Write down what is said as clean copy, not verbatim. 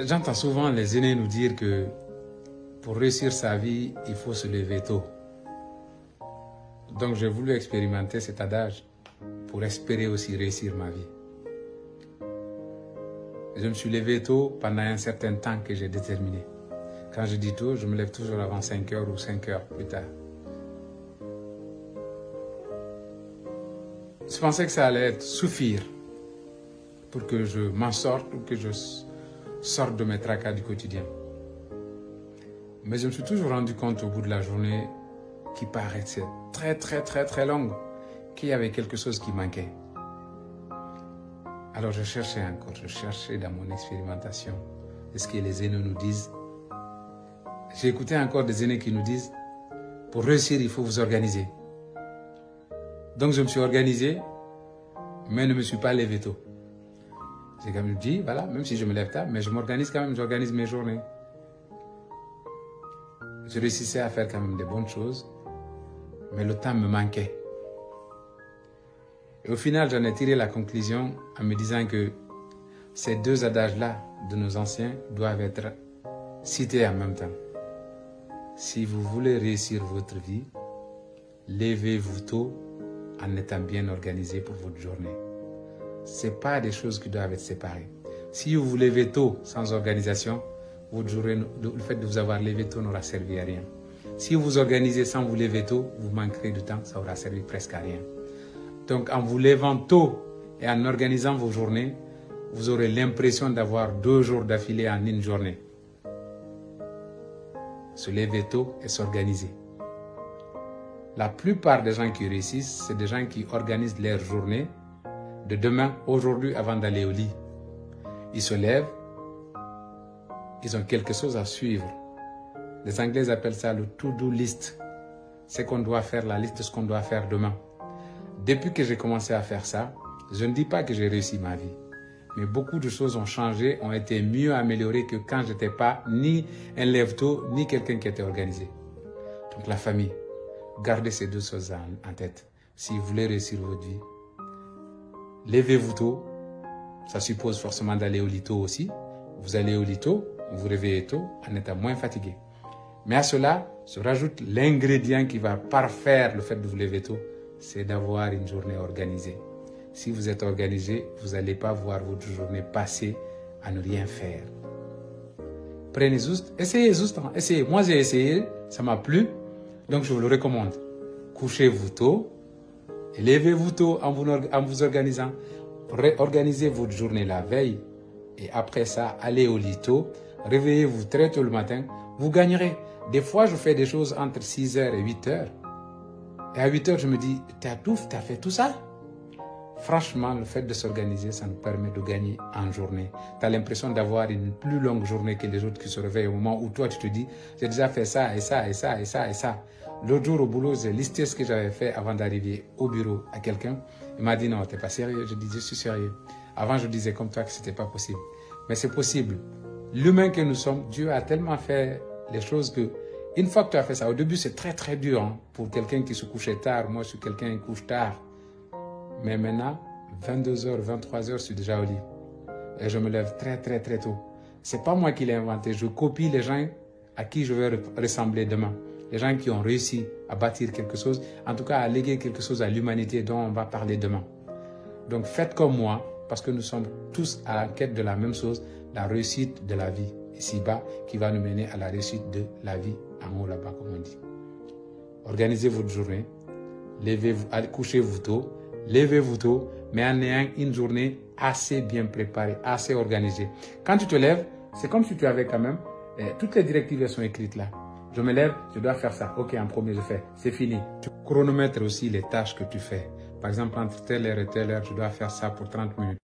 J'entends souvent les aînés nous dire que pour réussir sa vie, il faut se lever tôt. Donc j'ai voulu expérimenter cet adage pour espérer aussi réussir ma vie. Je me suis levé tôt pendant un certain temps que j'ai déterminé. Quand je dis tôt, je me lève toujours avant 5 heures ou 5 heures plus tard. Je pensais que ça allait suffire pour que je m'en sorte ou que je sorte de mes tracas du quotidien. Mais je me suis toujours rendu compte au bout de la journée qui paraissait très longue, qu'il y avait quelque chose qui manquait. Alors je cherchais encore, je cherchais dans mon expérimentation ce que les aînés nous disent. J'ai écouté encore des aînés qui nous disent, pour réussir, il faut vous organiser. Donc je me suis organisé, mais ne me suis pas levé tôt. J'ai quand même dit, voilà, même si je me lève tard, mais je m'organise quand même, j'organise mes journées. Je réussissais à faire quand même des bonnes choses, mais le temps me manquait. Et au final, j'en ai tiré la conclusion en me disant que ces deux adages-là de nos anciens doivent être cités en même temps. Si vous voulez réussir votre vie, levez-vous tôt en étant bien organisé pour votre journée. Ce n'est pas des choses qui doivent être séparées. Si vous vous levez tôt sans organisation, votre journée, le fait de vous avoir levé tôt n'aura servi à rien. Si vous vous organisez sans vous lever tôt, vous manquerez du temps, ça aura servi presque à rien. Donc en vous levant tôt et en organisant vos journées, vous aurez l'impression d'avoir 2 jours d'affilée en une journée. Se lever tôt et s'organiser. La plupart des gens qui réussissent, c'est des gens qui organisent leur journée de demain, aujourd'hui, avant d'aller au lit. Ils se lèvent, ils ont quelque chose à suivre. Les Anglais appellent ça le to-do list. C'est qu'on doit faire la liste de ce qu'on doit faire demain. Depuis que j'ai commencé à faire ça, je ne dis pas que j'ai réussi ma vie. Mais beaucoup de choses ont changé, ont été mieux améliorées que quand je n'étais pas ni un lève-tôt, ni quelqu'un qui était organisé. Donc la famille, gardez ces deux choses en tête. Si vous voulez réussir votre vie, levez-vous tôt. Ça suppose forcément d'aller au lit tôt aussi. Vous allez au lit tôt, vous vous réveillez tôt en étant moins fatigué. Mais à cela se rajoute l'ingrédient qui va parfaire le fait de vous lever tôt, c'est d'avoir une journée organisée. Si vous êtes organisé, vous n'allez pas voir votre journée passer à ne rien faire. Prenez juste, essayez juste, essayez. Moi j'ai essayé, ça m'a plu, donc je vous le recommande. Couchez-vous tôt et levez-vous tôt en vous organisant. Organisez votre journée la veille et après ça, allez au lit tôt, réveillez-vous très tôt le matin, vous gagnerez. Des fois, je fais des choses entre 6h et 8h. Et à 8h, je me dis, t'as fait tout ça? Franchement, le fait de s'organiser, ça nous permet de gagner en journée. Tu as l'impression d'avoir une plus longue journée que les autres qui se réveillent au moment où toi, tu te dis, j'ai déjà fait ça et ça et ça et ça et ça. L'autre jour au boulot, j'ai listé ce que j'avais fait avant d'arriver au bureau à quelqu'un. Il m'a dit, non, t'es pas sérieux. Je dis, je suis sérieux. Avant, je disais comme toi que c'était pas possible. Mais c'est possible. L'humain que nous sommes, Dieu a tellement fait les choses que, une fois que tu as fait ça, au début, c'est très dur hein, pour quelqu'un qui se couchait tard. Moi, je suis quelqu'un qui couche tard. Mais maintenant, 22h, 23h, je suis déjà au lit. Et je me lève très tôt. C'est pas moi qui l'ai inventé. Je copie les gens à qui je vais ressembler demain. Les gens qui ont réussi à bâtir quelque chose, en tout cas à léguer quelque chose à l'humanité dont on va parler demain. Donc faites comme moi, parce que nous sommes tous à la quête de la même chose, la réussite de la vie ici-bas, qui va nous mener à la réussite de la vie en haut là-bas, comme on dit. Organisez votre journée, levez-vous, couchez-vous tôt, levez-vous tôt, mais en ayant une journée assez bien préparée, assez organisée. Quand tu te lèves, c'est comme si tu avais quand même, toutes les directives elles sont écrites là. Je me lève, je dois faire ça. Ok, en premier, je fais. C'est fini. Tu chronomètres aussi les tâches que tu fais. Par exemple, entre telle heure et telle heure, je dois faire ça pour 30 minutes.